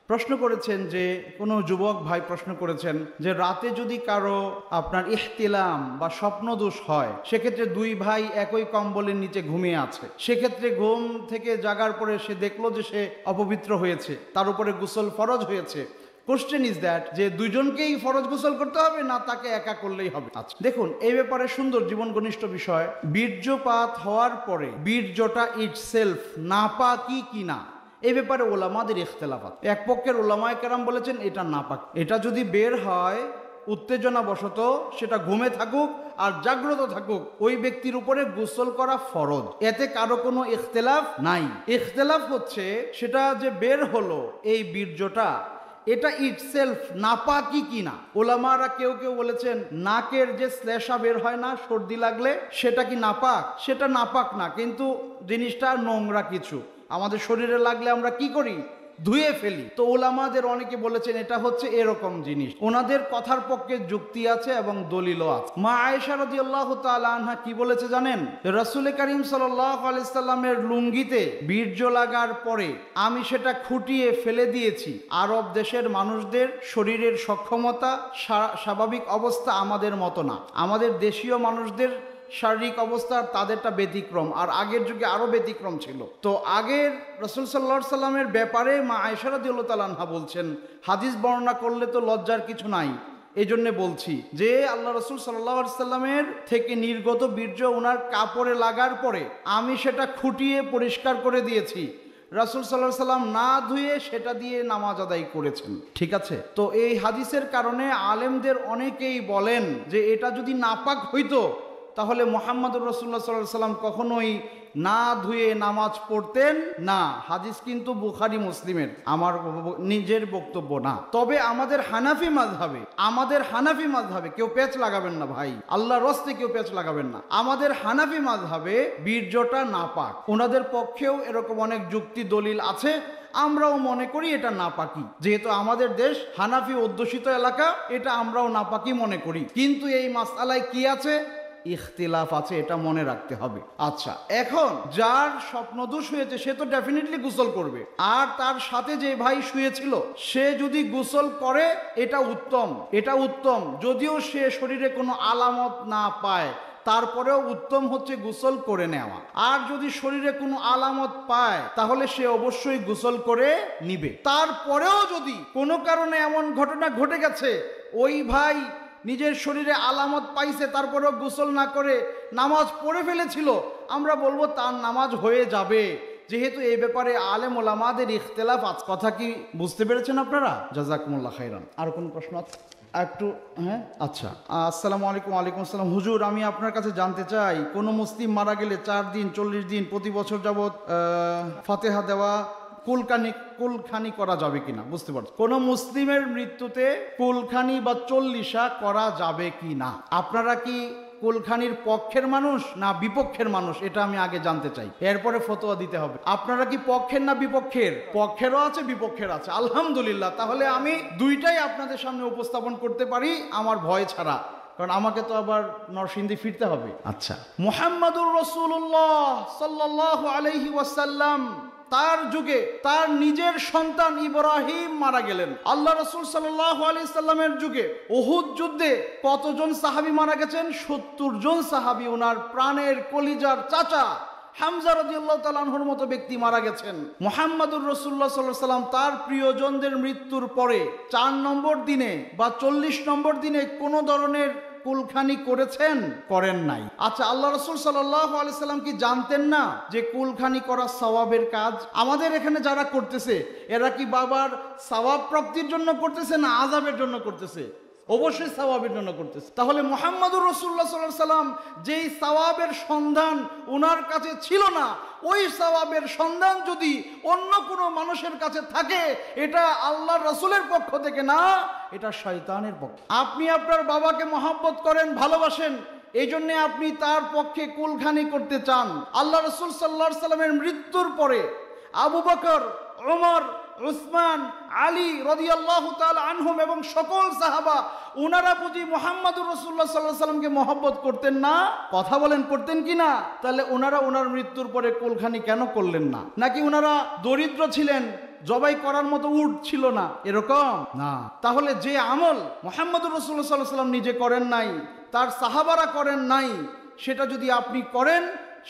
প্রশ্ন করেছেন যে কোনো যুবক ভাই প্রশ্ন করেছেন যে রাতে যদি কারো আপনার ইহতিলাম বা স্বপ্নদোষ হয়, সেক্ষেত্রে দুই ভাই একই কম্বলের নিচে ঘুমিয়ে আছে, সেক্ষেত্রে ঘুম থেকে জাগার পরে সে দেখলো যে সে অপবিত্র হয়েছে, তার উপরে গোসল ফরজ হয়েছে। কোশ্চেন ইজ দ্যাট যে দুইজনকেই ফরজ গোসল করতে হবে না তাকে একা করলেই হবে? আচ্ছা, দেখুন এই ব্যাপারে সুন্দর জীবন ঘনিষ্ঠ বিষয়। বীর্যপাত হওয়ার পরে বীর্যটা ইটসেলফ নাপাকি কিনা এই ব্যাপারে ওলামাদের ইখতিলাফাত। এক পক্ষের ওলামায়ে কেরাম বলেছেন এটা নাপাক, এটা যদি বের হয় উত্তেজনাবশত, সেটা ঘুমে থাকুক আর জাগ্রত থাকুক, ওই ব্যক্তির উপরে গোসল করা ফরজ, এতে কারো কোনো ইখতিলাফ নাই। ইখতিলাফ হচ্ছে সেটা যে বের হলো এই বীর্যটা, এটা ইটসেলফ নাপাকি কিনা। ওলামারা কেউ কেউ বলেছেন নাকের যে শ্লেষা বের হয় না সর্দি লাগলে, সেটা কি নাপাক? সেটা নাপাক না, কিন্তু জিনিসটা নোংরা কিছু, আমাদের শরীরে লাগলে আমরা কি করি? ধুয়ে ফেলি। তো ওলামাদের অনেকে বলেছেন এটা হচ্ছে এরকম জিনিস। ওনাদের কথার পক্ষে যুক্তি আছে এবং দলিলও আছে। মা আয়েশা রাদিয়াল্লাহু তাআলা আনহা কি বলেছে জানেন? রাসূল করিম সাল্লাল্লাহু আলাইহি সাল্লামের লুঙ্গিতে বীর্য লাগার পরে আমি সেটা খুঁটিয়ে ফেলে দিয়েছি। আরব দেশের মানুষদের শরীরের সক্ষমতা, স্বাভাবিক অবস্থা আমাদের মতো না। আমাদের দেশীয় মানুষদের শারীরিক অবস্থা তাদেরটা ব্যতিক্রম, আর আগের যুগে আরো ব্যতিক্রম ছিল। তো আগের রাসূল সাল্লাল্লাহু আলাইহি সাল্লামের ব্যাপারে মা আয়েশা রাদিয়াল্লাহু তাআলা আনহা বলছেন, হাদিস বর্ণনা করলে তো লজ্জার কিছু নাই, এই জন্যে বলছি যে আল্লাহ রাসূল সাল্লাল্লাহু আলাইহি সাল্লামের থেকে নির্গত বীর্য ওনার কাপড়ে লাগার পরে আমি সেটা খুঁটিয়ে পরিষ্কার করে দিয়েছি। রাসূল সাল্লাল্লাহু আলাইহি সাল্লাম না ধুয়ে সেটা দিয়ে নামাজ আদায় করেছেন। ঠিক আছে, তো এই হাদিসের কারণে আলেমদের অনেকেই বলেন যে এটা যদি নাপাক হইতো তাহলে মুহাম্মদুর রাসূলুল্লাহ সাল্লাল্লাহু আলাইহি সাল্লাম কখনোই না ধুয়ে নামাজ পড়তেন না। হাদিস কিন্তু বুখারী মুসলিমের, আমার নিজের বক্তব্য না। তবে আমাদের হানাফি মাযহাবে কেউ পেঁচ লাগাবেন না ভাই, আল্লাহর রাস্তে কেউ পেঁচ লাগাবেন না। আমাদের হানাফি মাযহাবে বীর্যটা নাপাক। ওনাদের পক্ষেও এরকম অনেক যুক্তি দলিল আছে, আমরাও মনে করি এটা নাপাকি। যেহেতু আমাদের দেশ হানাফি অধ্যুষিত এলাকা, এটা আমরাও নাপাকি মনে করি। কিন্তু এই মাসআলায় কি আছে? ইখতিলাফ আছে, এটা মনে রাখতে হবে। আচ্ছা, এখন যার স্বপ্নদোষ হয়েছে সে তো ডেফিনেটলি গোসল করবে, আর তার সাথে যে ভাই শুয়েছিল সে যদি গোসল করে এটা উত্তম, যদিও সে শরীরে কোনো আলামত না পায়, তারপরেও উত্তম হচ্ছে গোসল করে নেওয়া। আর যদি শরীরে কোনো আলামত পায় তাহলে সে অবশ্যই গোসল করে নিবে। তারপরেও যদি কোনো কারণে এমন ঘটনা ঘটে গেছে ওই ভাই নিজের শরীরে আলামত পাইছে তারপরেও গোসল না করে নামাজ পড়ে ফেলেছিল, আমরা বলবো তার নামাজ হয়ে যাবে, যেহেতু এই ব্যাপারে আলেম ওলামাদের ইখতিলাফ আছে। কথা কি বুঝতে পেরেছেন আপনারা? জাযাকুমুল্লাহ খাইরান। আর কোন প্রশ্ন আছে? একটু হ্যাঁ, আচ্ছা। আসসালামু আলাইকুম। ওয়ালাইকুম আসসালাম। হুজুর, আমি আপনার কাছে জানতে চাই, কোনো মুসলিম মারা গেলে 4 দিন 40 দিন প্রতি বছর যাবৎ ফাতিহা দেওয়া কুলখানি করা যাবে কিনা? বুঝতে পারছি, কোন মুসলিমের মৃত্যুতে কুলখানি বা চল্লিশা করা যাবে কিনা। আপনারা কি কুলখানির পক্ষের মানুষ না বিপক্ষের মানুষ, এটা আমি আগে জানতে চাই, এরপরে ফতোয়া দিতে হবে। আপনারা কি পক্ষের না বিপক্ষের? পক্ষেরও আছে বিপক্ষের আছে, আলহামদুলিল্লাহ। তাহলে আমি দুইটাই আপনাদের সামনে উপস্থাপন করতে পারি আমার ভয় ছাড়া, কারণ আমাকে তো আবার নরসিংদী ফিরতে হবে। আচ্ছা, মুহাম্মাদুর রাসূলুল্লাহ সাল্লাল্লাহু আলাইহি ওয়াসাল্লাম তার যুগে তার নিজের সন্তান ইব্রাহিম মারা গেলেন। আল্লাহ রাসূল সাল্লাল্লাহু আলাইহি সাল্লামের যুগে উহুদ যুদ্ধে কতজন সাহাবী মারা গেছেন? 70 জন সাহাবী। ওনার প্রাণের কলিজার চাচা হামজা রাদিয়াল্লাহু তাআলা আনহুর মতো ব্যক্তি মারা গেছেন। মুহাম্মাদুর রাসূলুল্লাহ সাল্লাল্লাহু আলাইহি সাল্লাম তার প্রিয়জনদের মৃত্যুর পরে 4 নম্বর দিনে বা 40 নম্বর দিনে কোন ধরনের কুলখানি করেছেন? করেন নাই। আচ্ছা, আল্লাহ রাসূল সাল্লাল্লাহু আলাইহি সাল্লাম কি জানতেন না যে কুলখানি করা সওয়াবের কাজ? আমাদের এখানে যারা করতেছে এরা কি বাবার সওয়াব প্রাপ্তির জন্য করতেছে না আযাবের জন্য করতেছে? অবশ্যই সওয়াবের জন্য করতেছে। তাহলে মুহাম্মদুর রাসূলুল্লাহ সাল্লাল্লাহু আলাইহি সাল্লাম যেই সওয়াবের সন্ধান ওনার কাছে ছিল না, ওই সওয়াবের সন্ধান যদি অন্য কোনো মানুষের কাছে থাকে, এটা আল্লাহর রাসূলের পক্ষ থেকে না, এটা শয়তানের পক্ষ। আপনি আপনার বাবাকে মহব্বত করেন, ভালোবাসেন, এই জন্য আপনি তার পক্ষে কুলখানি করতে চান। আল্লাহ রাসূল সাল্লাল্লাহু আলাইহি সাল্লামের মৃত্যুর পরে আবু বকর, ওমর, উসমান, আলী রাদিয়াল্লাহু তাআলা আনহুম এবং সকল সাহাবা, ওনারা বুঝি মুহাম্মদুর রাসূলুল্লাহ সাল্লাল্লাহু আলাইহি সাল্লামকে মহব্বত করতেন না? কথা বলেন, করতেন কি না? তাহলে ওনারা ওনার মৃত্যুর পরে কুলখানি কেন করলেন না? নাকি ওনারা দরিদ্র ছিলেন, জবাই করার মতো উট ছিল না, এরকম না। তাহলে যে আমল মুহাম্মদুর রাসূলুল্লাহ সাল্লাল্লাহু আলাইহি ওয়াসাল্লাম নিজে করেন নাই, তার সাহাবারা করেন নাই, সেটা যদি আপনি করেন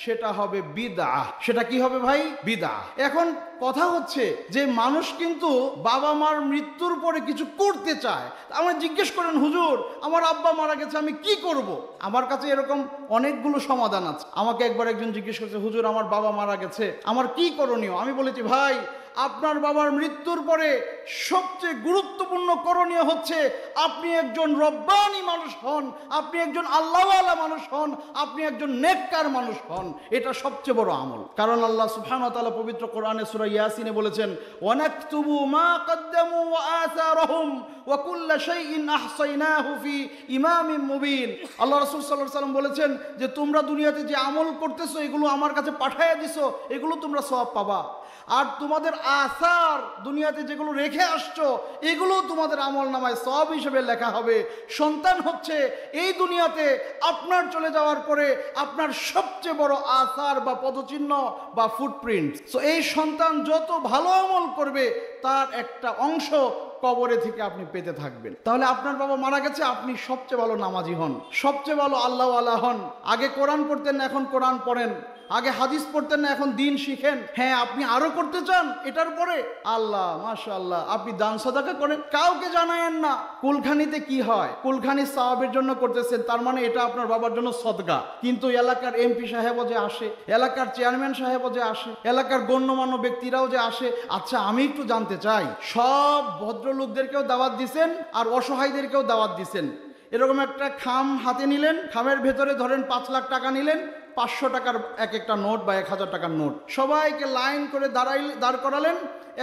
সেটা হবে বিদআহ। সেটা কি হবে ভাই? বিদআহ। এখন কথা হচ্ছে যে মানুষ কিন্তু বাবা মার মৃত্যুর পরে কিছু করতে চায়। আমরা জিজ্ঞেস করেন, হুজুর আমার আব্বা মারা গেছে, আমি কি করব? আমার কাছে এরকম অনেকগুলো সমাধান আছে। আমাকে একবার একজন জিজ্ঞেস করছে, হুজুর আমার বাবা মারা গেছে, আমার কি করণীয়? আমি বলেছি, ভাই আপনার বাবার মৃত্যুর পরে সবচেয়ে গুরুত্বপূর্ণ করণীয় হচ্ছে আপনি একজন রব্বানি মানুষ হন, আপনি একজন আল্লাহওয়ালা মানুষ হন, আপনি একজন নেককার মানুষ হন। এটা সবচেয়ে বড় আমল। কারণ আল্লাহ সুবহানাহু ওয়া তাআলা পবিত্র কোরআনে সূরা ইয়াসিনে বলেছেন, ওয়ানাকতুবু মা কদ্দামু ওয়া আসারহুম ওয়া কুল্লা শাইইন আহসাইনাহু ফি ইমামিন মুবিন। আল্লাহ রাসূল সাল্লাল্লাহু আলাইহি ওয়াসাল্লাম বলেছেন যে তোমরা দুনিয়াতে যে আমল করতেছো এগুলো আমার কাছে পাঠাইয়া দিছো, এগুলো তোমরা সওয়াব পাবা। আর তোমাদের আসার দুনিয়াতে যেগুলো রেখে আসছো এগুলো তোমাদের আমল নামায় সওয়াব হিসেবে লেখা হবে। সন্তান হচ্ছে এই দুনিয়াতে আপনার চলে যাওয়ার পরে আপনার সবচেয়ে বড় আসার বা পদচিহ্ন বা ফুটপ্রিন্ট। সো এই সন্তান যত ভালো আমল করবে তার একটা অংশ কবরে থেকে আপনি পেতে থাকবেন। তাহলে আপনার বাবা মারা গেছে, আপনি সবচেয়ে ভালো নামাজি হন, সবচেয়ে ভালো আল্লাহওয়ালা হন। আগে কোরআন পড়তেন না, এখন কোরআন পড়েন। আগে হাদিস পড়তেন না, এখন দিন শিখেন। হ্যাঁ, আপনি আরো করতে চান এটার পরে, আল্লাহ মাশাআল্লাহ, আপনি দান সাদাকা করেন, কাউকে জানায়েন না। কুলখানিতে কি হয়? কুলখানি সওয়াবের জন্য করতেছেন, তার মানে এটা আপনার বাবার জন্য সদকা। কিন্তু এলাকার এমপি সাহেবও যে আসে, এলাকার চেয়ারম্যান সাহেবও যে আসে, এলাকার গণ্যমান্য ব্যক্তিরাও যে আসে। আচ্ছা, আমি একটু জানতে চাই, সব ভদ্রলোকদেরকেও দাওয়াত দিছেন আর অসহায়দেরকেও দাওয়াত দিছেন। এরকম একটা খাম হাতে নিলেন, খামের ভেতরে ধরেন 5 লাখ টাকা নিলেন, 500 টাকার এক একটা নোট বা 1000 টাকার নোট, সবাইকে লাইন করে দাঁড় করালেন,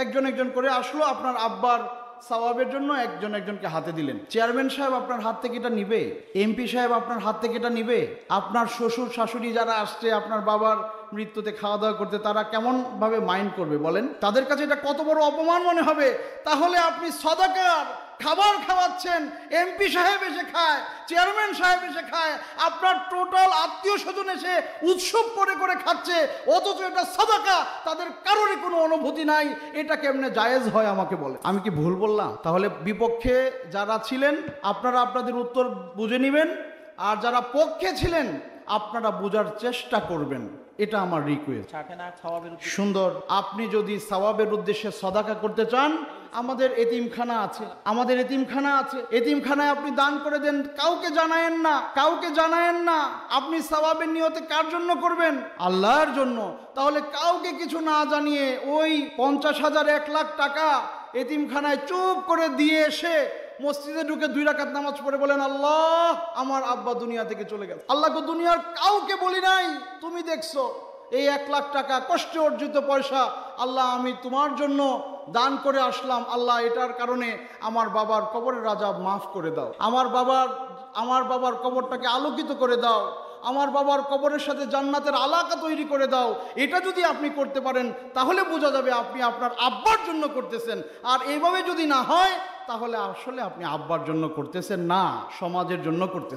একজন একজন করে আসলো, আপনার আব্বার সওয়াবের জন্য একজন একজনকে হাতে দিলেন। চেয়ারম্যান সাহেব আপনার হাত থেকে এটা নিবে? এমপি সাহেব আপনার হাত থেকে এটা নিবে? আপনার শ্বশুর শাশুড়ি যারা আসছে আপনার বাবার মৃত্যুতে খাওয়া দাওয়া করতে, তারা কেমন ভাবে মাইন্ড করবে বলেন? তাদের কাছে এটা কত বড় অপমান মনে হবে। তাহলে আপনি সদাকার খাবার খাওয়াচ্ছেন, এমপি সাহেব এসে খায়, চেয়ারম্যান সাহেব এসে খায়, আপনার টোটাল আত্মীয় স্বজন এসে উৎসব করে করে খাচ্ছে, অথচ এটা সাদাকা, তাদের কারোরই কোনো অনুভূতি নাই। এটা কেমনে জায়েজ হয় আমাকে বলে? আমি কি ভুল বললাম? তাহলে বিপক্ষে যারা ছিলেন আপনারা আপনাদের উত্তর বুঝে নেবেন, আর যারা পক্ষে ছিলেন আপনারা বোঝার চেষ্টা করবেন। এটা আমার রিকোয়েস্ট। সুন্দর। আপনি যদি সওয়াবের উদ্দেশ্যে সদাকা করতে চান, আমাদের এতিমখানা আছে, আমাদের এতিমখানা আছে, এতিমখানায় আপনি দান করে দেন, কাউকে জানায়েন না, কাউকে জানায়েন না। আপনি সওয়াবের নিয়তে কার জন্য করবেন? আল্লাহর জন্য। তাহলে কাউকে কিছু না জানিয়ে ওই 50,000 1 লাখ টাকা এতিমখানায় চুপ করে দিয়ে এসে মসজিদে ঢুকে 2 রাকাত নামাজ পড়ে বলেন, আল্লাহ আমার আব্বা দুনিয়া থেকে চলে গেছে, আল্লাহকে দুনিয়ার কাউকে বলি নাই, তুমি দেখছো এই 1 লাখ টাকা কষ্টে অর্জিত পয়সা, আল্লাহ আমি তোমার জন্য দান করে আসলাম, আল্লাহ এটার কারণে আমার বাবার কবরের আযাব মাফ করে দাও, আমার বাবার কবরটাকে আলোকিত করে দাও, আমার বাবার কবরের সাথে জান্নাতের আলাকা তৈরি করে দাও। এটা যদি আপনি করতে পারেন তাহলে বোঝা যাবে আপনি আপনার আব্বার জন্য করতেছেন। আর এইভাবে যদি না হয় তাহলে আসলে আপনি আব্বার জন্য করতেছেন না, সমাজের জন্য করতেছেন।